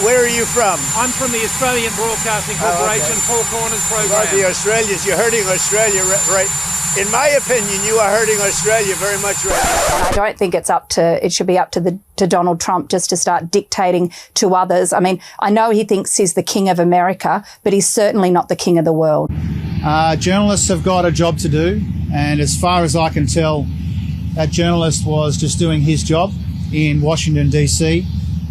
Where are you from? I'm from the Australian Broadcasting Corporation, Four Corners program. Well, the Australians, you're hurting Australia, right? In my opinion, you are hurting Australia very much right now. I don't think it should be up to Donald Trump just to start dictating to others. I mean, I know he thinks he's the king of America, but he's certainly not the king of the world. Journalists have got a job to do, and as far as I can tell, that journalist was just doing his job in Washington, D.C.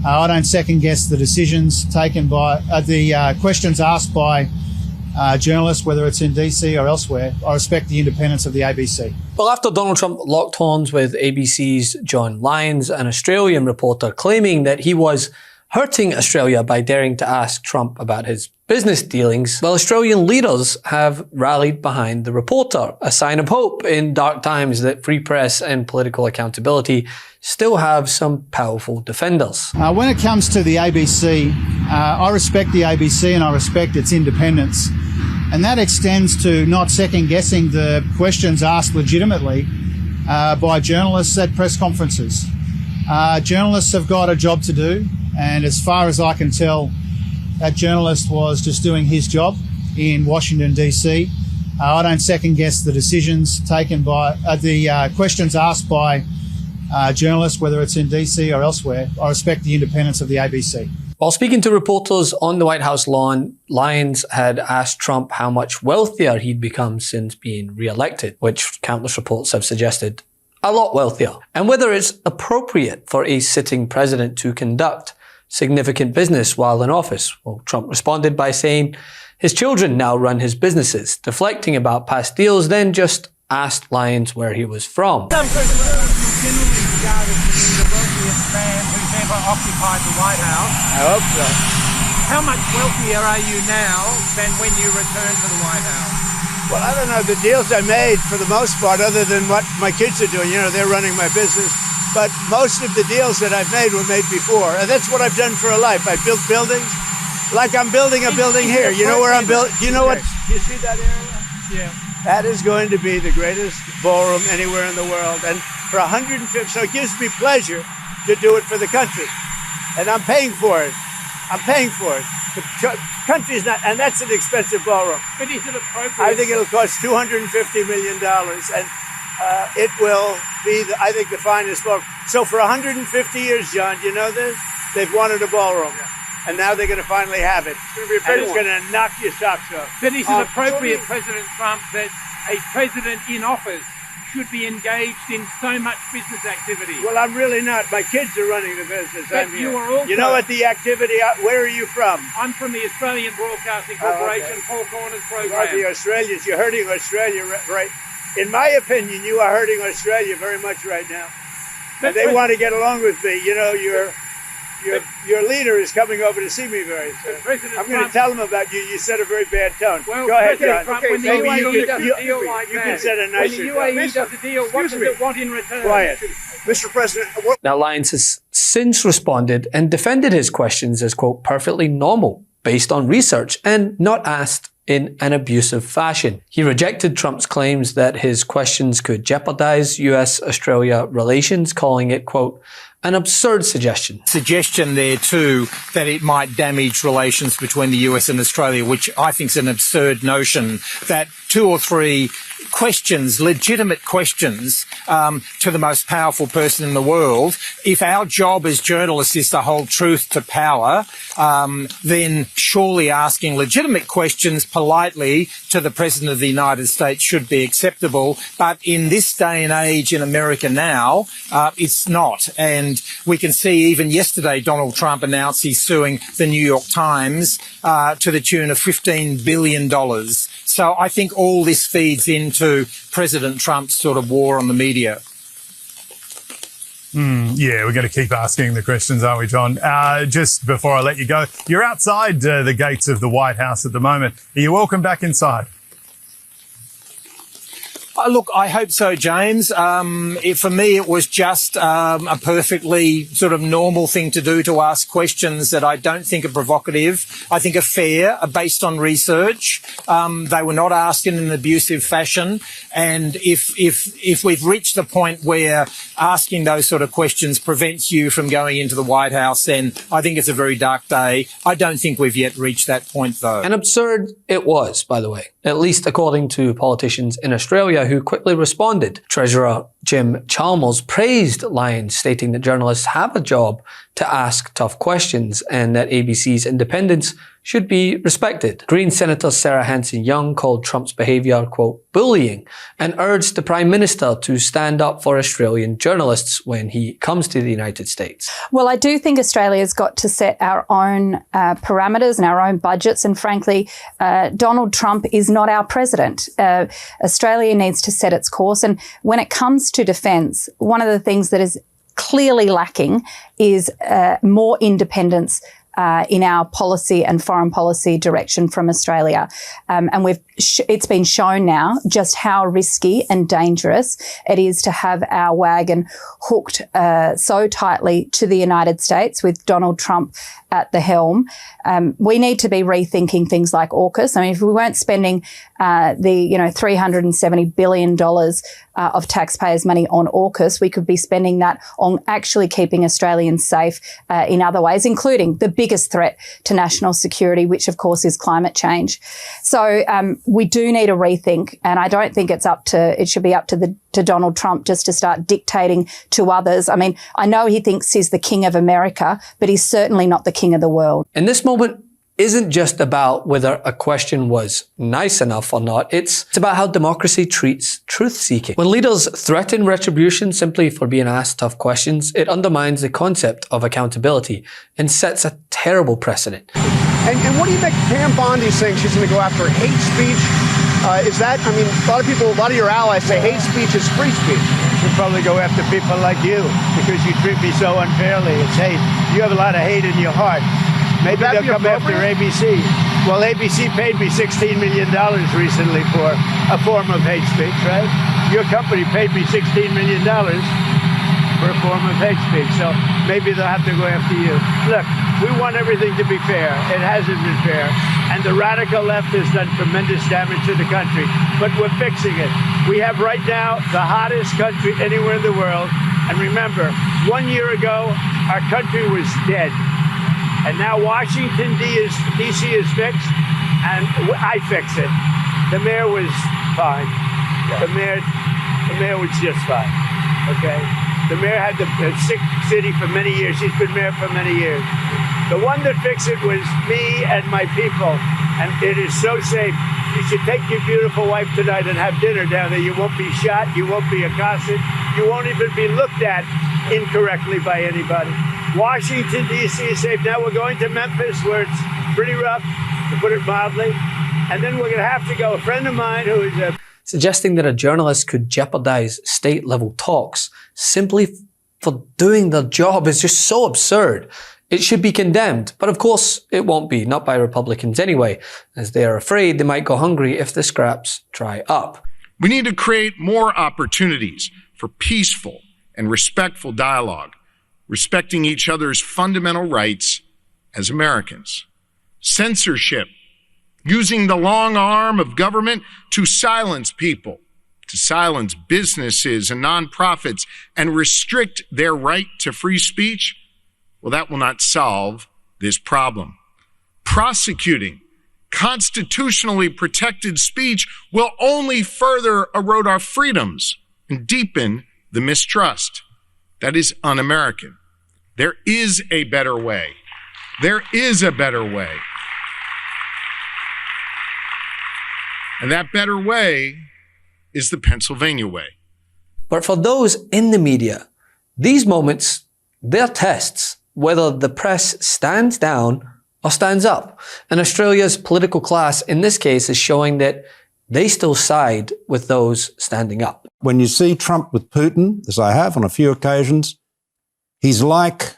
I don't second guess the decisions taken by the questions asked by journalists, whether it's in DC or elsewhere. I respect the independence of the ABC. Well, after Donald Trump locked horns with ABC's John Lyons, an Australian reporter claiming that he was hurting Australia by daring to ask Trump about his business dealings, well, Australian leaders have rallied behind the reporter, a sign of hope in dark times that free press and political accountability still have some powerful defenders. When it comes to the ABC, I respect the ABC and I respect its independence. And that extends to not second-guessing the questions asked legitimately by journalists at press conferences. Journalists have got a job to do, and as far as I can tell, that journalist was just doing his job in Washington, D.C. I don't second-guess the decisions taken by the questions asked by journalists, whether it's in DC or elsewhere. I respect the independence of the ABC. While speaking to reporters on the White House lawn, Lyons had asked Trump how much wealthier he'd become since being re-elected, which countless reports have suggested a lot wealthier, and whether it's appropriate for a sitting president to conduct significant business while in office. Well, Trump responded by saying his children now run his businesses, deflecting about past deals, then just asked Lyons where he was from. Some conservatives generally regarded to be the wealthiest man who's ever occupied the White House. I hope so. How much wealthier are you now than when you returned to the White House? Well, I don't know. The deals I made, for the most part, other than what my kids are doing, they're running my business. But most of the deals that I've made were made before. And that's what I've done for a life. I built buildings like I'm building a building here. You know where I'm building? Do you know what? Do you see that area? Yeah. That is going to be the greatest ballroom anywhere in the world. And for 150, so it gives me pleasure to do it for the country. And I'm paying for it. I'm paying for it. The country's not, and that's an expensive ballroom. But is it appropriate? I think it'll cost $250 million, and it will be, I think, the finest ballroom. So for 150 years, John, you know this? They've wanted a ballroom. Yeah. And now they're going to finally have it. It's going to knock your socks off. But is it appropriate, President Trump, that a president in office should be engaged in so much business activity? Well, I'm really not. My kids are running the business. But you are also... You know what the activity... Where are you from? I'm from the Australian Broadcasting Corporation, Four Corners program. Well, the Australians, you're hurting Australia, right? In my opinion, you are hurting Australia very much right now. And they want to get along with me. Your leader is coming over to see me very soon. I'm going to tell him about you. You set a very bad tone. Well, go ahead, President John. Trump, when the UAE does a deal like you that, can set a nicer when the UAE does a deal, what does it want in return? Quiet. Mr. President. Now, Lyons has since responded and defended his questions as, quote, perfectly normal, based on research, and not asked in an abusive fashion. He rejected Trump's claims that his questions could jeopardize US-Australia relations, calling it, quote, an absurd suggestion. Suggestion there too that it might damage relations between the US and Australia, which I think is an absurd notion, that 2 or 3 questions, legitimate questions, to the most powerful person in the world. If our job as journalists is to hold truth to power, then surely asking legitimate questions politely to the President of the United States should be acceptable. But in this day and age in America now, it's not. And we can see even yesterday Donald Trump announced he's suing the New York Times to the tune of $15 billion. So I think all this feeds into President Trump's sort of war on the media. Yeah, we're going to keep asking the questions, aren't we, John? Just before I let you go, you're outside the gates of the White House at the moment. Are you welcome back inside? Look, I hope so, James. For me, it was just a perfectly sort of normal thing to do, to ask questions that I don't think are provocative. I think are fair, are based on research. They were not asked in an abusive fashion. And if we've reached the point where asking those sort of questions prevents you from going into the White House, then I think it's a very dark day. I don't think we've yet reached that point, though. And absurd it was, by the way, at least according to politicians in Australia who quickly responded. Treasurer Jim Chalmers praised Lyons, stating that journalists have a job to ask tough questions and that ABC's independence should be respected. Green Senator Sarah Hanson-Young called Trump's behaviour, quote, bullying, and urged the Prime Minister to stand up for Australian journalists when he comes to the United States. Well, I do think Australia's got to set our own parameters and our own budgets. And frankly, Donald Trump is not our president. Australia needs to set its course. And when it comes to defence, one of the things that is clearly lacking is more independence in our policy and foreign policy direction from Australia. And it's been shown now just how risky and dangerous it is to have our wagon hooked so tightly to the United States with Donald Trump at the helm. We need to be rethinking things like AUKUS. I mean, if we weren't spending $370 billion of taxpayers' money on AUKUS, we could be spending that on actually keeping Australians safe in other ways, including the biggest threat to national security, which of course is climate change. So we do need a rethink, and I don't think it should be up to Donald Trump just to start dictating to others. I mean, I know he thinks he's the king of America, but he's certainly not the king of the world. And this moment isn't just about whether a question was nice enough or not. It's about how democracy treats truth-seeking. When leaders threaten retribution simply for being asked tough questions, it undermines the concept of accountability and sets a terrible precedent. And what do you make Pam Bondi saying she's going to go after hate speech? Is that, I mean, a lot of your allies say hate speech is free speech. She'll probably go after people like you because you treat me so unfairly. It's hate. You have a lot of hate in your heart. Maybe they'll come after ABC. Well, ABC paid me $16 million recently for a form of hate speech, right? Your company paid me $16 million for a form of hate speech. So maybe they'll have to go after you. Look, we want everything to be fair. It hasn't been fair. And the radical left has done tremendous damage to the country. But we're fixing it. We have right now the hottest country anywhere in the world. And remember, 1 year ago, our country was dead. And now Washington, D.C. is fixed, and I fix it. The mayor was fine. The mayor was just fine, okay? The mayor had the sick city for many years. He's been mayor for many years. The one that fixed it was me and my people, and it is so safe. You should take your beautiful wife tonight and have dinner down there. You won't be shot. You won't be accosted. You won't even be looked at incorrectly by anybody. Washington, D.C. is safe. Now we're going to Memphis, where it's pretty rough, to put it mildly. And then we're going to have to go. A friend of mine who is suggesting that a journalist could jeopardize state-level talks simply for doing their job is just so absurd. It should be condemned, but of course it won't be, not by Republicans anyway, as they are afraid they might go hungry if the scraps dry up. We need to create more opportunities for peaceful and respectful dialogue, respecting each other's fundamental rights as Americans. Censorship, using the long arm of government to silence people, to silence businesses and nonprofits and restrict their right to free speech, well, that will not solve this problem. Prosecuting constitutionally protected speech will only further erode our freedoms and deepen the mistrust. That is un-American. There is a better way. There is a better way. And that better way is the Pennsylvania way. But for those in the media, these moments, they're tests whether the press stands down or stands up. And Australia's political class in this case is showing that they still side with those standing up. When you see Trump with Putin, as I have on a few occasions, he's like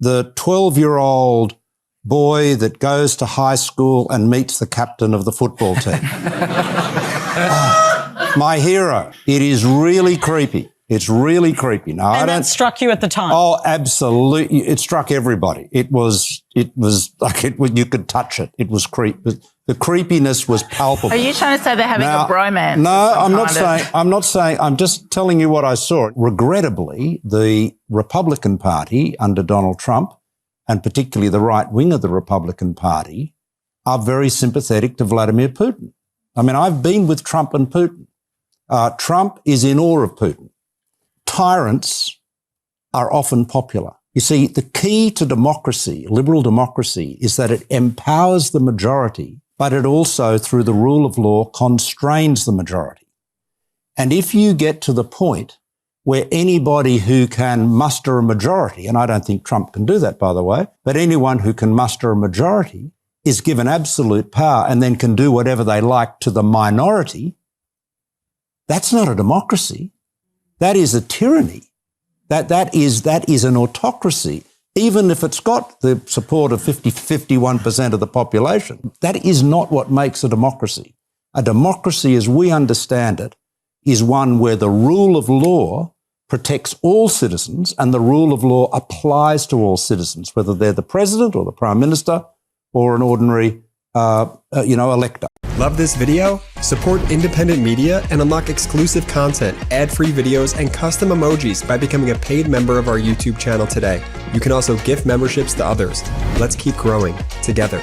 the 12-year-old boy that goes to high school and meets the captain of the football team. My hero. It is really creepy. It's really creepy. No, and that struck you at the time? Oh, absolutely. It struck everybody. It was like you could touch it. It was creepy. The creepiness was palpable. Are you trying to say they're having a bromance? No, I'm not saying. I'm just telling you what I saw. Regrettably, the Republican Party under Donald Trump, and particularly the right wing of the Republican Party, are very sympathetic to Vladimir Putin. I mean, I've been with Trump and Putin. Trump is in awe of Putin. Tyrants are often popular. You see, the key to democracy, liberal democracy, is that it empowers the majority, but it also, through the rule of law, constrains the majority. And if you get to the point where anybody who can muster a majority, and I don't think Trump can do that, by the way, but anyone who can muster a majority is given absolute power and then can do whatever they like to the minority, that's not a democracy. That is a tyranny. That is an autocracy. Even if it's got the support of 51% of the population, that is not what makes a democracy. A democracy, as we understand it, is one where the rule of law protects all citizens and the rule of law applies to all citizens, whether they're the president or the prime minister or an ordinary, elector. Love this video? Support independent media and unlock exclusive content, ad-free videos, and custom emojis by becoming a paid member of our YouTube channel today. You can also gift memberships to others. Let's keep growing together.